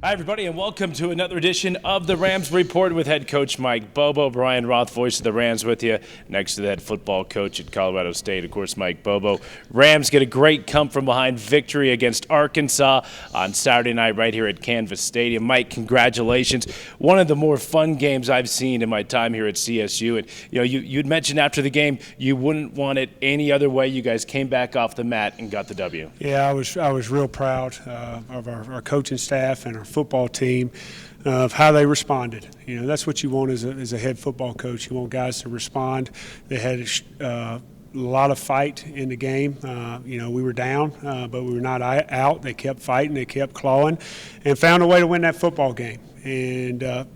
Hi, everybody, and welcome to another edition of the Rams Report with head coach Mike Bobo. Brian Roth, voice of the Rams, with you next to the head football coach at Colorado State, of course, Mike Bobo. Rams get a great come-from-behind victory against Arkansas on Saturday night right here at Canvas Stadium. Mike, congratulations. One of the more fun games I've seen in my time here at CSU. And you'd mentioned after the game you wouldn't want it any other way. You guys came back off the mat and got the W. Yeah, I was real proud of our coaching staff and our football team of how they responded. That's what you want as a head football coach. You want guys to respond. They had a lot of fight in the game. We were down, but we were not out. They kept fighting. They kept clawing and found a way to win that football game. And,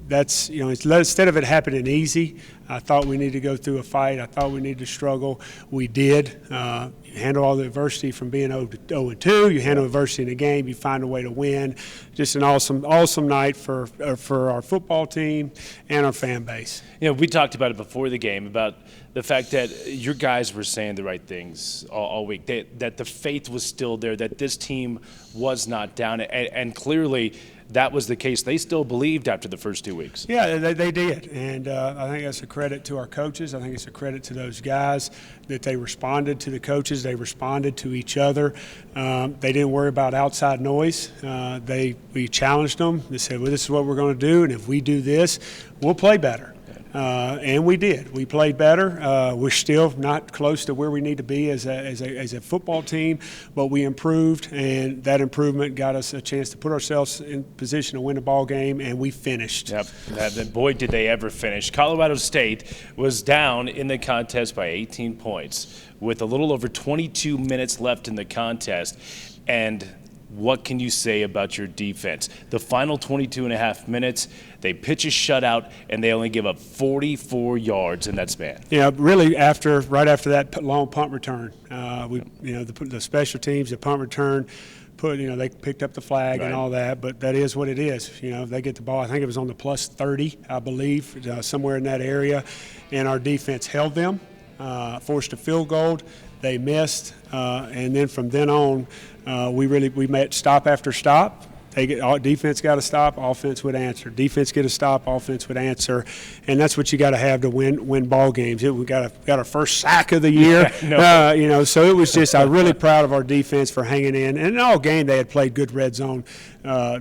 that's, instead of it happening easy, I thought we needed to go through a fight. I thought we needed to struggle. We did. You handle all the adversity from being 0-2. You handle adversity in the game. You find a way to win. Just an awesome night for our football team and our fan base. We talked about it before the game, about the fact that your guys were saying the right things all week, that the faith was still there, that this team was not down, and clearly that was the case. They still believed after the first 2 weeks. Yeah, they did, and I think that's a credit to our coaches. I think it's a credit to those guys that they responded to the coaches. They responded to each other. They didn't worry about outside noise. We challenged them. They said, well, this is what we're going to do, and if we do this, we'll play better. And we did. We played better. We're still not close to where we need to be as a football team, but we improved, and that improvement got us a chance to put ourselves in position to win the ball game, and we finished. Yep. And boy, did they ever finish. Colorado State was down in the contest by 18 points with a little over 22 minutes left in the contest, and what can you say about your defense? The final 22 and a half minutes, they pitch a shutout, and they only give up 44 yards in that span. Yeah, really, right after that long punt return, the special teams, the punt return, they picked up the flag and all that, but that is what it is. They get the ball. I think it was on the plus 30, I believe, somewhere in that area, and our defense held them, forced a field goal. They missed, and then from then on, we made stop after stop. Defense got to stop, offense would answer. Defense get a stop, offense would answer, and that's what you got to have to win ball games. We got our first sack of the year, So it was just I'm really proud of our defense for hanging in. And in all game they had played good red zone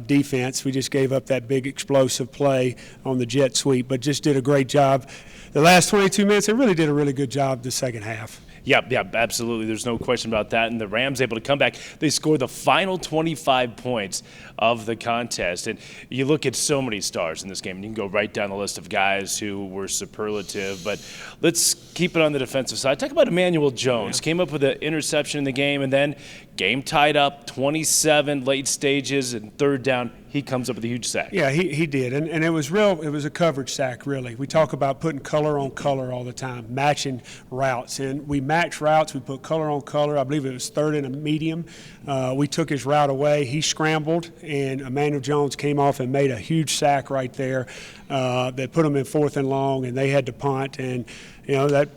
defense. We just gave up that big explosive play on the jet sweep, but just did a great job. The last 22 minutes, they really did a really good job the second half. Yep, absolutely. There's no question about that. And the Rams able to come back. They scored the final 25 points of the contest. And you look at so many stars in this game, and you can go right down the list of guys who were superlative. But let's keep it on the defensive side. Talk about Emmanuel Jones. Came up with an interception in the game, and then game tied up, 27 late stages, and third down, he comes up with a huge sack. Yeah, he did, and it was a coverage sack, really. We talk about putting color on color all the time, matching routes, and we matched routes. We put color on color. I believe it was third and a medium. We took his route away. He scrambled, and Emmanuel Jones came off and made a huge sack right there that put him in fourth and long, and they had to punt, and that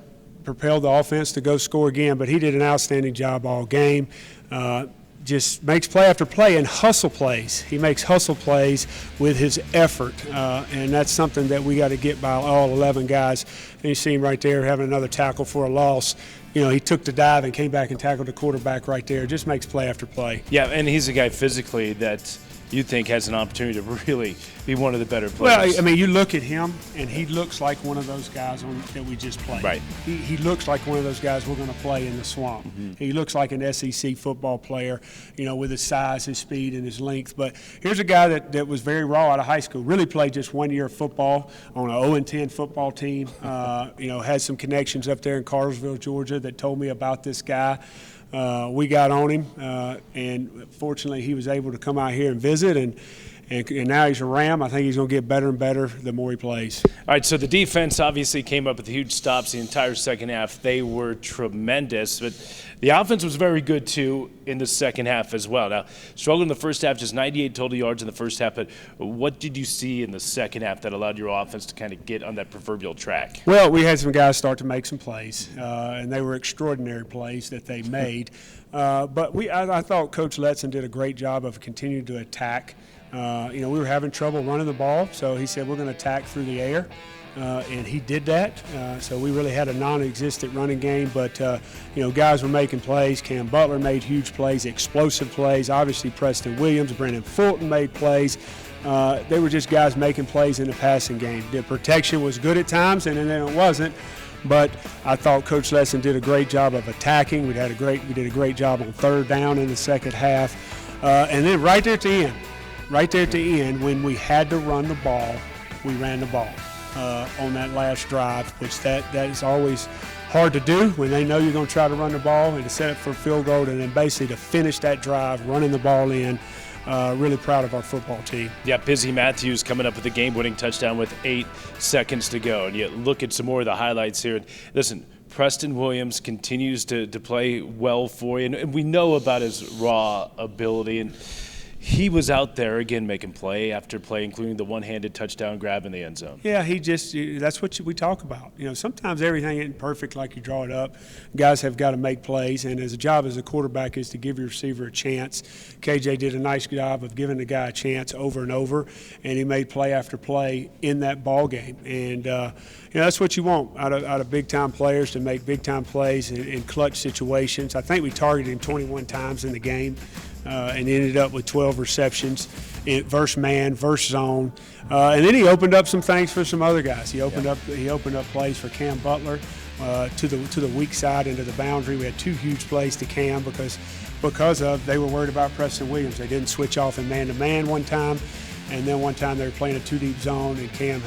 propelled the offense to go score again. But he did an outstanding job all game. Just makes play after play and hustle plays. He makes hustle plays with his effort, and that's something that we got to get by all 11 guys. And you see him right there having another tackle for a loss. He took the dive and came back and tackled the quarterback right there. Just makes play after play. Yeah, and he's a guy physically that you think has an opportunity to really be one of the better players. Well, you look at him, and he looks like one of those guys that we just played. Right. He looks like one of those guys we're going to play in the swamp. Mm-hmm. He looks like an SEC football player, with his size, his speed, and his length. But here's a guy that was very raw out of high school, really played just 1 year of football on an 0-10 football team, had some connections up there in Cartersville, Georgia, that told me about this guy. We got on him, and fortunately he was able to come out here and visit, and now he's a Ram. I think he's going to get better and better the more he plays. All right, so the defense obviously came up with huge stops the entire second half. They were tremendous, but the offense was very good, too, in the second half as well. Now, struggled in the first half, just 98 total yards in the first half, but what did you see in the second half that allowed your offense to kind of get on that proverbial track? Well, we had some guys start to make some plays, and they were extraordinary plays that they made. But I thought Coach Letson did a great job of continuing to attack. We were having trouble running the ball, so he said we're going to attack through the air. And he did that. So we really had a non-existent running game, but guys were making plays. Cam Butler made huge plays, explosive plays. Obviously, Preston Williams, Brennan Fulton made plays. They were just guys making plays in the passing game. The protection was good at times, and then it wasn't. But I thought Coach Letson did a great job of attacking. We did a great job on third down in the second half, and then right there at the end, when we had to run the ball, we ran the ball. On that last drive, which that is always hard to do when they know you're going to try to run the ball and to set up for a field goal, and then basically to finish that drive, running the ball in. Really proud of our football team. Yeah, Busy Matthews coming up with a game-winning touchdown with 8 seconds to go. And you look at some more of the highlights here. Listen, Preston Williams continues to play well for you, and we know about his raw ability. And he was out there again making play after play, including the one-handed touchdown grab in the end zone. Yeah, that's what we talk about. Sometimes everything isn't perfect like you draw it up. Guys have got to make plays, and his job as a quarterback is to give your receiver a chance. KJ did a nice job of giving the guy a chance over and over, and he made play after play in that ball game. And that's what you want out of big-time players, to make big-time plays in clutch situations. I think we targeted him 21 times in the game. And ended up with 12 receptions versus man, versus zone, and then he opened up some things for some other guys. He opened up plays for Cam Butler to the weak side into the boundary. We had 2 huge plays to Cam because they were worried about Preston Williams. They didn't switch off in man-to-man one time, and then one time they were playing a 2-deep zone, and Cam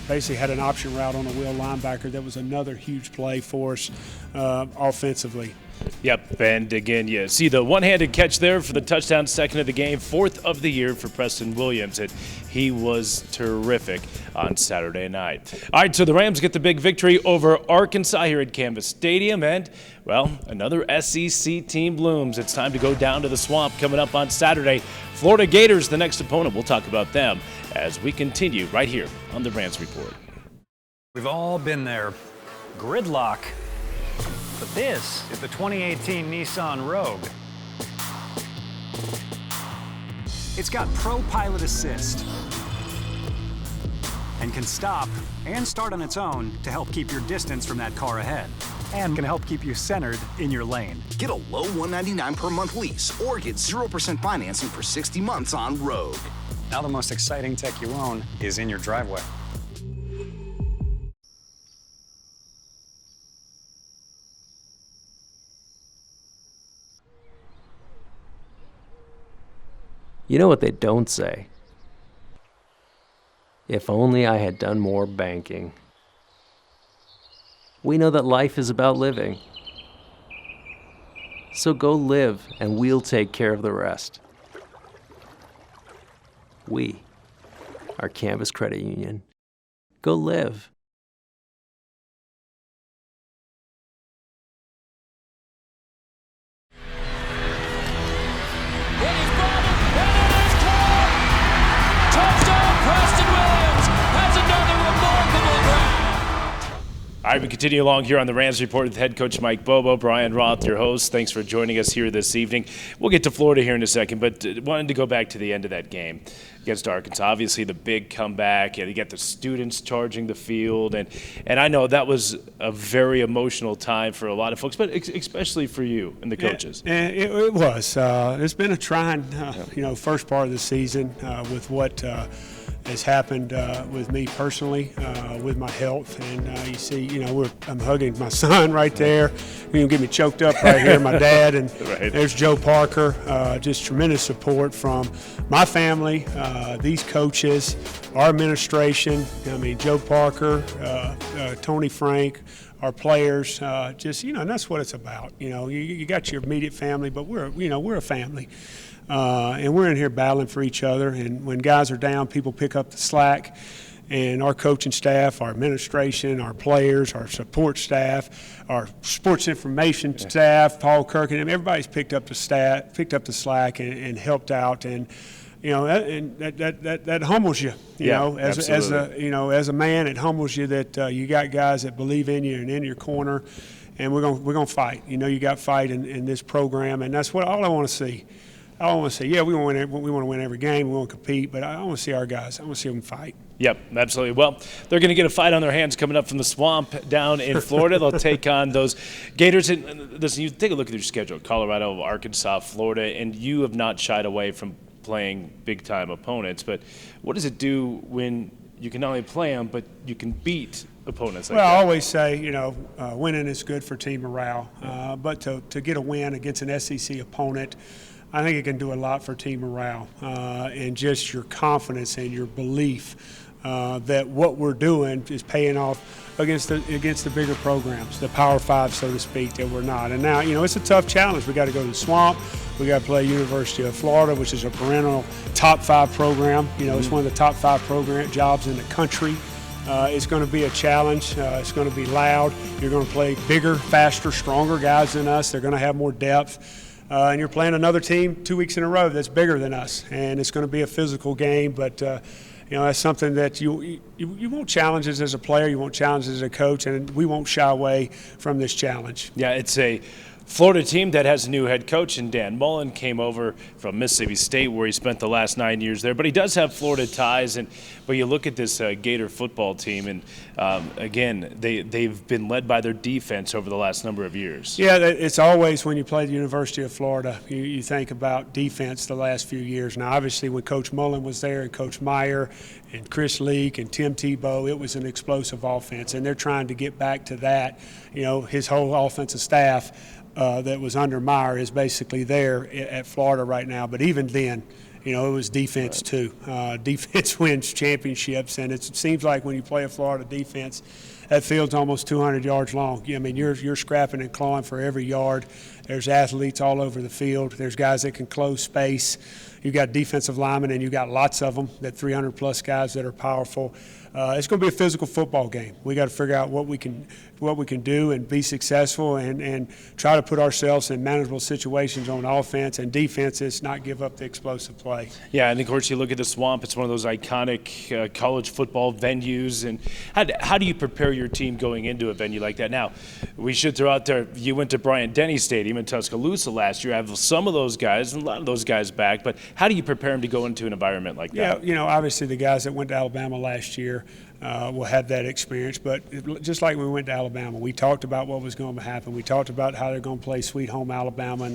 basically had an option route on a wheel linebacker. That was another huge play for us offensively. Yep, and again, you see the one-handed catch there for the touchdown, second of the game, 4th of the year for Preston Williams, and he was terrific on Saturday night. All right, so the Rams get the big victory over Arkansas here at Canvas Stadium, and, well, another SEC team looms. It's time to go down to the Swamp coming up on Saturday. Florida Gators, the next opponent. We'll talk about them as we continue right here on the Rams Report. We've all been there. Gridlock. But this is the 2018 Nissan Rogue. It's got Pro Pilot Assist and can stop and start on its own to help keep your distance from that car ahead, and can help keep you centered in your lane. Get a low $199 per month lease or get 0% financing for 60 months on Rogue. Now the most exciting tech you own is in your driveway. You know what they don't say? If only I had done more banking. We know that life is about living. So go live, and we'll take care of the rest. We are Canvas Credit Union. Go live. All right, we continue along here on the Rams Report with head coach Mike Bobo. Brian Roth, your host. Thanks for joining us here this evening. We'll get to Florida here in a second, but wanted to go back to the end of that game against Arkansas. Obviously, the big comeback, and you get the students charging the field, and I know that was a very emotional time for a lot of folks, but especially for you and the coaches. Yeah, it was. It's been a trying, first part of the season with what has happened with me personally, with my health, and you see, I'm hugging my son right there. You can get me choked up right here, my dad, and right. There's Joe Parker. Just tremendous support from my family, these coaches, our administration. Joe Parker, Tony Frank, our players. And that's what it's about. You got your immediate family, but we're a family. And we're in here battling for each other. And when guys are down, people pick up the slack. And our coaching staff, our administration, our players, our support staff, our sports information staff, Paul Kirk, and everybody's picked up the slack and helped out. And that humbles you. As a man, it humbles you that you got guys that believe in you and in your corner. and we're gonna fight. You know, you got fight in this program, and that's all I want to see. I don't want to say, yeah, we want to win every game, we want to compete, but I want to see our guys. I want to see them fight. Yep, absolutely. Well, they're going to get a fight on their hands coming up from the Swamp down in Florida. They'll take on those Gators. And listen, you take a look at your schedule: Colorado, Arkansas, Florida, and you have not shied away from playing big-time opponents. But what does it do when you can not only play them, but you can beat opponents like that? Well, I always say, you know, winning is good for team morale, but to get a win against an SEC opponent, I think it can do a lot for team morale and just your confidence and your belief that what we're doing is paying off against the bigger programs, the Power Five, so to speak, that we're not. And now, you know, it's a tough challenge. We got to go to the Swamp. We got to play University of Florida, which is a perennial top 5 program. You know, it's one of the top 5 program jobs in the country. It's going to be a challenge. It's going to be loud. You're going to play bigger, faster, stronger guys than us. They're going to have more depth. And you're playing another team 2 weeks in a row that's bigger than us, and it's going to be a physical game. But you know, that's something that you won't challenge us as a player, you won't challenge us as a coach, and we won't shy away from this challenge. Yeah, it's a Florida team that has a new head coach, and Dan Mullen came over from Mississippi State, where he spent the last 9 years there. But he does have Florida ties. But you look at this Gator football team, and again, they've been led by their defense over the last number of years. Yeah, it's always when you play the University of Florida, you think about defense the last few years. Now, obviously, when Coach Mullen was there and Coach Meyer and Chris Leak and Tim Tebow, it was an explosive offense, and they're trying to get back to that. You know, his whole offensive staff that was under Meyer is basically there at Florida right now. But even then, you know, it was defense too. Defense wins championships, and it seems like when you play a Florida defense, that field's almost 200 yards long. I mean, you're scrapping and clawing for every yard. There's athletes all over the field. There's guys that can close space. You've got defensive linemen, and you've got lots of them, that 300-plus guys that are powerful. It's going to be a physical football game. We got to figure out what we can do and be successful and try to put ourselves in manageable situations on offense, and defense is not give up the explosive play. Yeah, and of course you look at the Swamp. It's one of those iconic college football venues. And how do you prepare your team going into a venue like that? Now, we should throw out there, you went to Bryant-Denny Stadium in Tuscaloosa last year. I have some of those guys and a lot of those guys back, but how do you prepare them to go into an environment like that? Yeah, you know, obviously the guys that went to Alabama last year will have that experience. But just like we went to Alabama, we talked about what was going to happen. We talked about how they're going to play Sweet Home Alabama,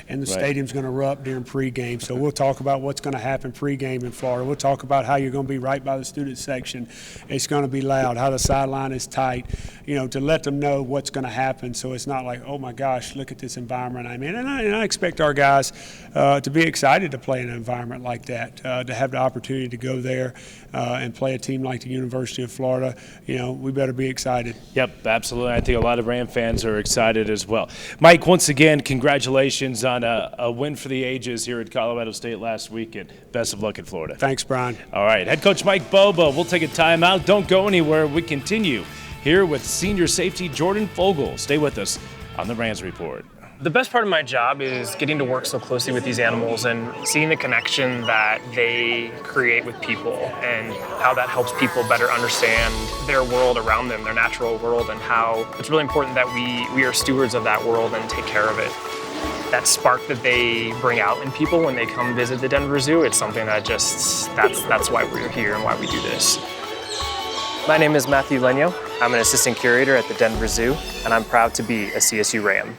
and the stadium's going to erupt during pregame. So we'll talk about what's going to happen pregame in Florida. We'll talk about how you're going to be right by the student section. It's going to be loud, how the sideline is tight, you know, to let them know what's going to happen. So it's not like, oh my gosh, look at this environment I'm in. And I expect our guys to be excited to play in an environment like that, to have the opportunity to go there and play a team like the University of Florida. You know, we better be excited. Yep, absolutely. I think a lot of Ram fans are excited as well. Mike, once again, congratulations on a win for the ages here at Colorado State last week, and best of luck in Florida. Thanks, Brian. All right, head coach Mike Bobo. We'll take a timeout. Don't go anywhere. We continue here with senior safety Jordan Fogle. Stay with us on the Rams Report. The best part of my job is getting to work so closely with these animals and seeing the connection that they create with people and how that helps people better understand their world around them, their natural world, and how it's really important that we are stewards of that world and take care of it. That spark that they bring out in people when they come visit the Denver Zoo, it's something that that's why we're here and why we do this. My name is Matthew Lenyo. I'm an assistant curator at the Denver Zoo, and I'm proud to be a CSU Ram.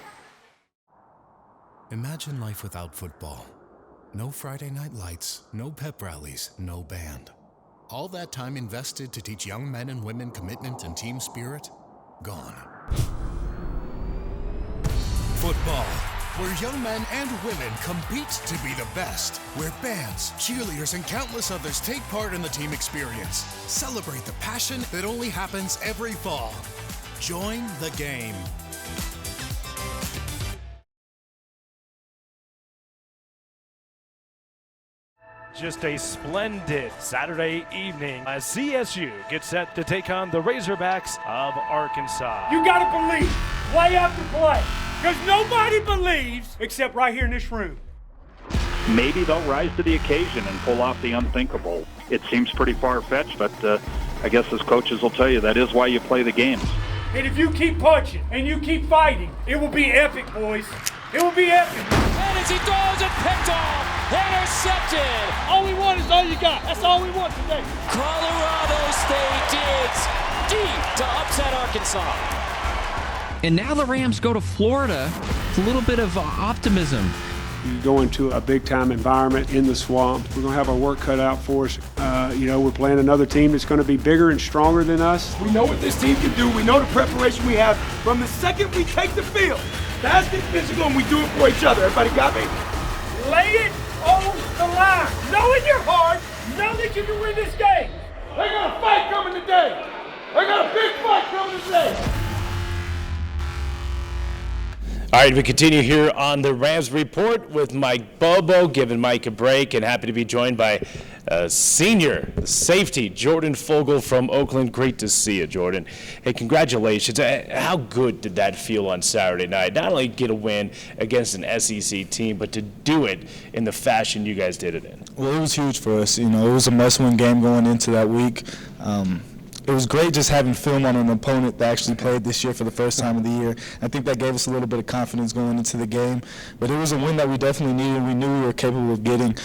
Imagine life without football. No Friday night lights, no pep rallies, no band. All that time invested to teach young men and women commitment and team spirit, gone. Football, where young men and women compete to be the best, where bands, cheerleaders, and countless others take part in the team experience. Celebrate the passion that only happens every fall. Join the game. Just a splendid Saturday evening as CSU gets set to take on the Razorbacks of Arkansas. You gotta believe, play after play, because nobody believes except right here in this room. Maybe they'll rise to the occasion and pull off the unthinkable. It seems pretty far-fetched, but I guess as coaches will tell you, that is why you play the games. And if you keep punching and you keep fighting, it will be epic, boys. It will be epic. And as he throws it, picked off, intercepted. All we want is all you got. That's all we want today. Colorado State digs deep to upset Arkansas. And now the Rams go to Florida. It's a little bit of optimism. You go into a big-time environment in the swamp. We're going to have our work cut out for us. We're playing another team that's going to be bigger and stronger than us. We know what this team can do. We know the preparation we have from the second we take the field. That's the physical, and we do it for each other. Everybody got me? Lay it on the line. Know in your heart, know that you can win this game. They got a fight coming today. They got a big fight coming today. All right, we continue here on the Rams Report with Mike Bobo, giving Mike a break, and happy to be joined by senior safety Jordan Fogle from Oakland. Great to see you, Jordan. Hey, congratulations. How good did that feel on Saturday night? Not only get a win against an SEC team, but to do it in the fashion you guys did it in. Well, it was huge for us. It was a must-win game going into that week. It was great just having film on an opponent that actually played this year for the first time of the year. I think that gave us a little bit of confidence going into the game. But it was a win that we definitely needed. We knew we were capable of getting.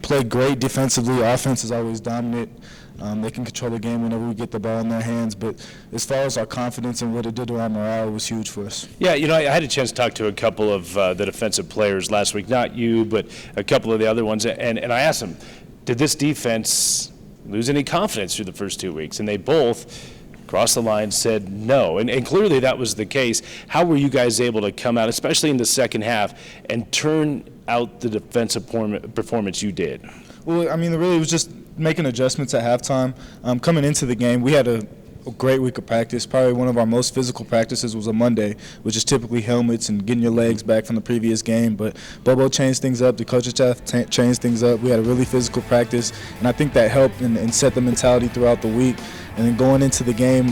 Played great defensively. Offense is always dominant. They can control the game whenever we get the ball in their hands. But as far as our confidence and what it did to our morale, it was huge for us. Yeah, I had a chance to talk to a couple of the defensive players last week. Not you, but a couple of the other ones. And I asked them, did this defense lose any confidence through the first 2 weeks? And they both across the line said no. And clearly that was the case. How were you guys able to come out, especially in the second half, and turn out the defensive performance you did? Well, really it was just making adjustments at halftime. Coming into the game, we had a great week of practice. Probably one of our most physical practices was a Monday, which is typically helmets and getting your legs back from the previous game. But Bobo changed things up. The coaching staff changed things up. We had a really physical practice, and I think that helped and set the mentality throughout the week. And then going into the game,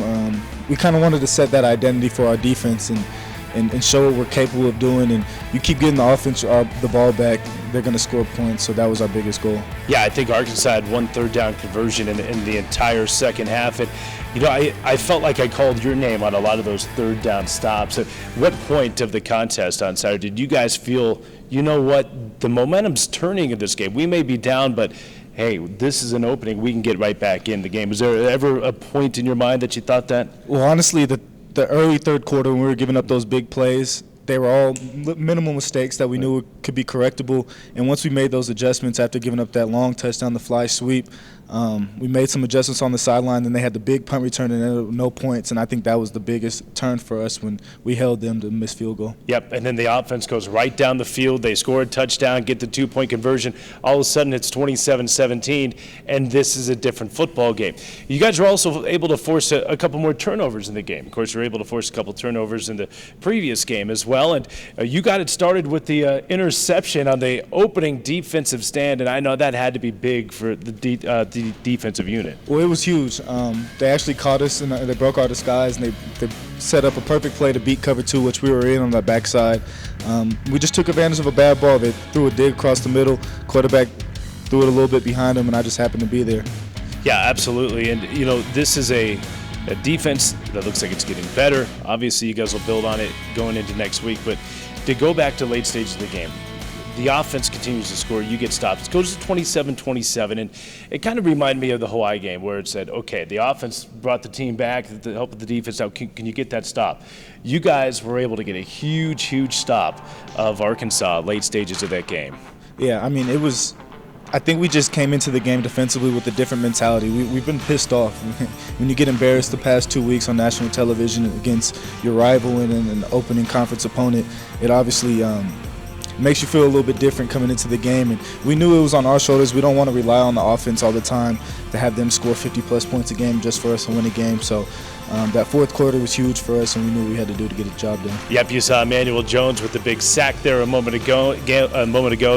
we kind of wanted to set that identity for our defense and show what we're capable of doing. And you keep getting the offense the ball back, they're going to score points. So that was our biggest goal. Yeah, I think Arkansas had one third down conversion in the entire second half. And I felt like I called your name on a lot of those third down stops. At what point of the contest on Saturday did you guys feel, the momentum's turning in this game? We may be down, but hey, this is an opening. We can get right back in the game. Was there ever a point in your mind that you thought that? Well, honestly, the early third quarter when we were giving up those big plays, they were all minimal mistakes that we knew could be correctable. And once we made those adjustments after giving up that long touchdown, the fly sweep, we made some adjustments on the sideline, and they had the big punt return and no points. And I think that was the biggest turn for us when we held them to miss field goal. Yep, and then the offense goes right down the field. They score a touchdown, get the 2-point conversion. All of a sudden, it's 27-17, and this is a different football game. You guys were also able to force a couple more turnovers in the game. Of course, you were able to force a couple turnovers in the previous game as well. And you got it started with the interception on the opening defensive stand, and I know that had to be big for the defensive unit. Well, it was huge. They actually caught us, and they broke our disguise, and they set up a perfect play to beat cover 2, which we were in on the backside. We just took advantage of a bad ball. They threw a dig across the middle. Quarterback threw it a little bit behind him, and I just happened to be there. Yeah, absolutely. And, this is a defense that looks like it's getting better. Obviously, you guys will build on it going into next week. But to go back to late stages of the game, the offense continues to score. You get stops. It goes to 27-27, and it kind of reminded me of the Hawaii game where it said, okay, the offense brought the team back to help with the defense. Now, can you get that stop? You guys were able to get a huge, huge stop of Arkansas late stages of that game. Yeah, it was – I think we just came into the game defensively with a different mentality. We've been pissed off. When you get embarrassed the past 2 weeks on national television against your rival and an opening conference opponent, it obviously makes you feel a little bit different coming into the game. And we knew it was on our shoulders. We don't want to rely on the offense all the time to have them score 50-plus points a game just for us to win a game. So that fourth quarter was huge for us, and we knew what we had to do to get the job done. Yep, you saw Emmanuel Jones with the big sack there a moment ago,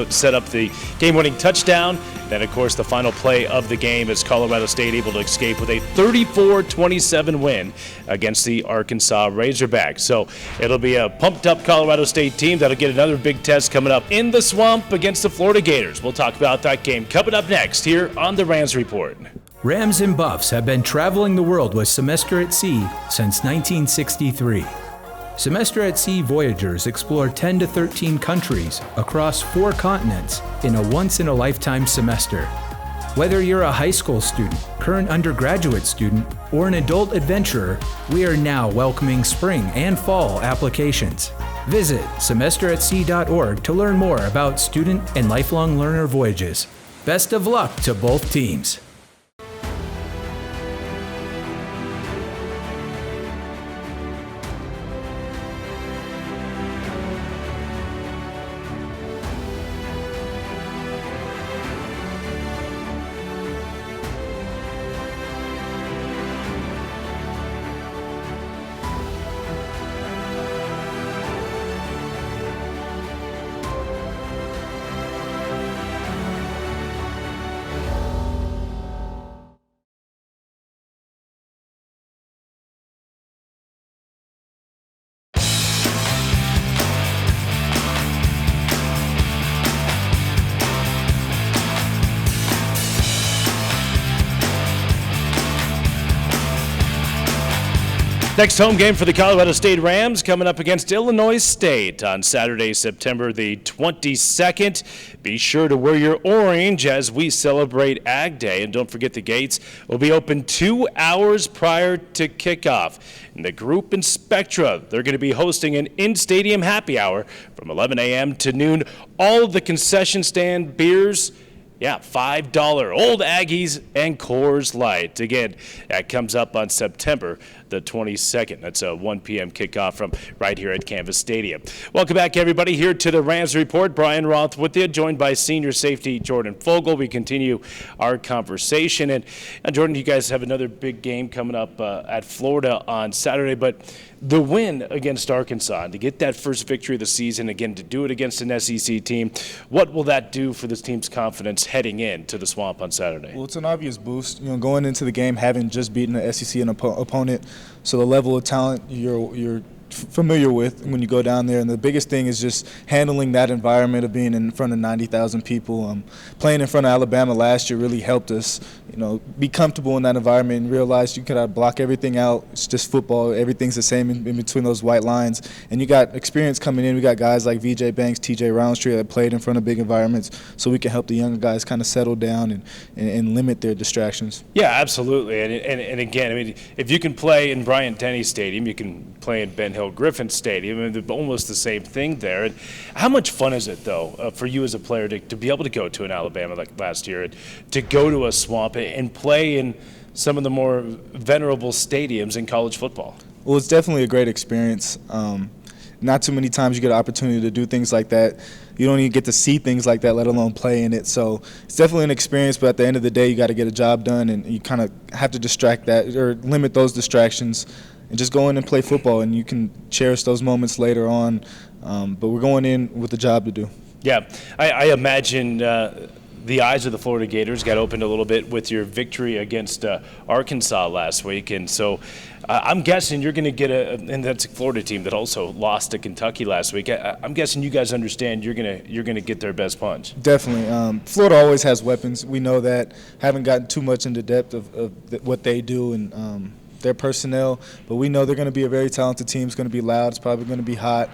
set up the game-winning touchdown. Then, of course, the final play of the game is Colorado State able to escape with a 34-27 win against the Arkansas Razorbacks. So it'll be a pumped-up Colorado State team that'll get another big test coming up in the swamp against the Florida Gators. We'll talk about that game coming up next here on the Rams Report. Rams and Buffs have been traveling the world with Semester at Sea since 1963. Semester at Sea Voyagers explore 10 to 13 countries across 4 continents in a once-in-a-lifetime semester. Whether you're a high school student, current undergraduate student, or an adult adventurer, we are now welcoming spring and fall applications. Visit semesteratsea.org to learn more about student and lifelong learner voyages. Best of luck to both teams. Next home game for the Colorado State Rams coming up against Illinois State on Saturday, September the 22nd. Be sure to wear your orange as we celebrate Ag Day. And don't forget the gates will be open 2 hours prior to kickoff. And the group in Spectra, they're going to be hosting an in-stadium happy hour from 11 a.m. to noon. All of the concession stand beers, $5 Old Aggies and Coors Light. Again, that comes up on September the 22nd. That's a 1 p.m. kickoff from right here at Canvas Stadium. Welcome back, everybody, here to the Rams Report. Brian Roth with you, joined by senior safety Jordan Fogle. We continue our conversation. And Jordan, you guys have another big game coming up at Florida on Saturday, but the win against Arkansas, and to get that first victory of the season, again, to do it against an SEC team, what will that do for this team's confidence heading into the Swamp on Saturday? Well, it's an obvious boost. Going into the game, having just beaten an SEC opponent, so the level of talent you're familiar with when you go down there, and the biggest thing is just handling that environment of being in front of 90,000 people. Playing in front of Alabama last year really helped us, be comfortable in that environment and realize you could block everything out. It's just football. Everything's the same in between those white lines. And you got experience coming in. We got guys like VJ Banks, TJ Roundtree that played in front of big environments, so we can help the younger guys kind of settle down and limit their distractions. Yeah, absolutely. And again, I mean, if you can play in Bryant-Denny Stadium, you can play in Ben Hill Griffin Stadium, and they're almost the same thing there. And how much fun is it, though, for you as a player to be able to go to an Alabama like last year, and to go to a Swamp and play in some of the more venerable stadiums in college football? Well, it's definitely a great experience. Not too many times you get an opportunity to do things like that. You don't even get to see things like that, let alone play in it. So it's definitely an experience, but at the end of the day, you got to get a job done, and you kind of have to distract that or limit those distractions and just go in and play football, and you can cherish those moments later on. But we're going in with a job to do. Yeah, I imagine the eyes of the Florida Gators got opened a little bit with your victory against Arkansas last week, and so I'm guessing you're going to get and that's a Florida team that also lost to Kentucky last week. I'm guessing you guys understand you're going to get their best punch. Definitely. Florida always has weapons. We know that. Haven't gotten too much into depth of what they do and their personnel, but we know they're going to be a very talented team. It's going to be loud. It's probably going to be hot.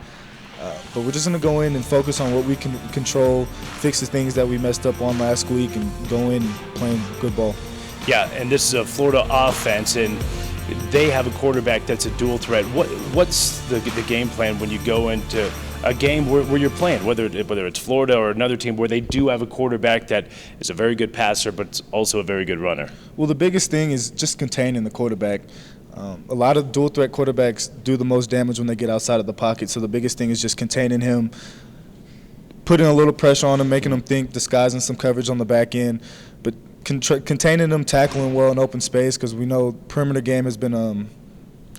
But we're just going to go in and focus on what we can control, fix the things that we messed up on last week, and go in playing good ball. Yeah, and this is a Florida offense, and they have a quarterback that's a dual threat. What's the game plan when you go into a game where you're playing, whether it's Florida or another team where they do have a quarterback that is a very good passer but also a very good runner? Well, the biggest thing is just containing the quarterback. A lot of dual-threat quarterbacks do the most damage when they get outside of the pocket, so the biggest thing is just containing him, putting a little pressure on him, making him think, disguising some coverage on the back end, but containing him, tackling well in open space, because we know perimeter game has been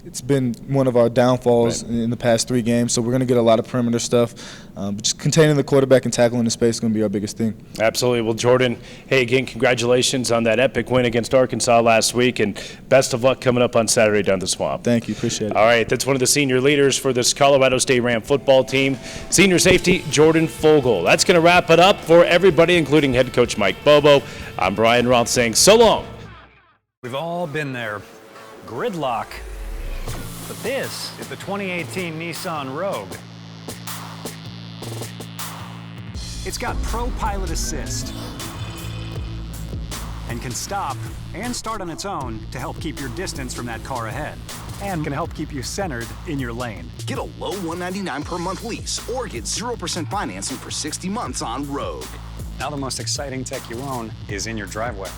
it's been one of our downfalls in the past 3 games, so we're going to get a lot of perimeter stuff. But just containing the quarterback and tackling the space is going to be our biggest thing. Absolutely. Well, Jordan, hey, again, congratulations on that epic win against Arkansas last week, and best of luck coming up on Saturday down the Swamp. Thank you. Appreciate it. All right, that's one of the senior leaders for this Colorado State Ram football team, senior safety Jordan Fogle. That's going to wrap it up for everybody, including head coach Mike Bobo. I'm Brian Roth saying so long We've all been there. Gridlock. But this is the 2018 Nissan Rogue. It's got Pro Pilot Assist and can stop and start on its own to help keep your distance from that car ahead, and can help keep you centered in your lane. Get a low $199 per month lease or get 0% financing for 60 months on Rogue. Now the most exciting tech you own is in your driveway.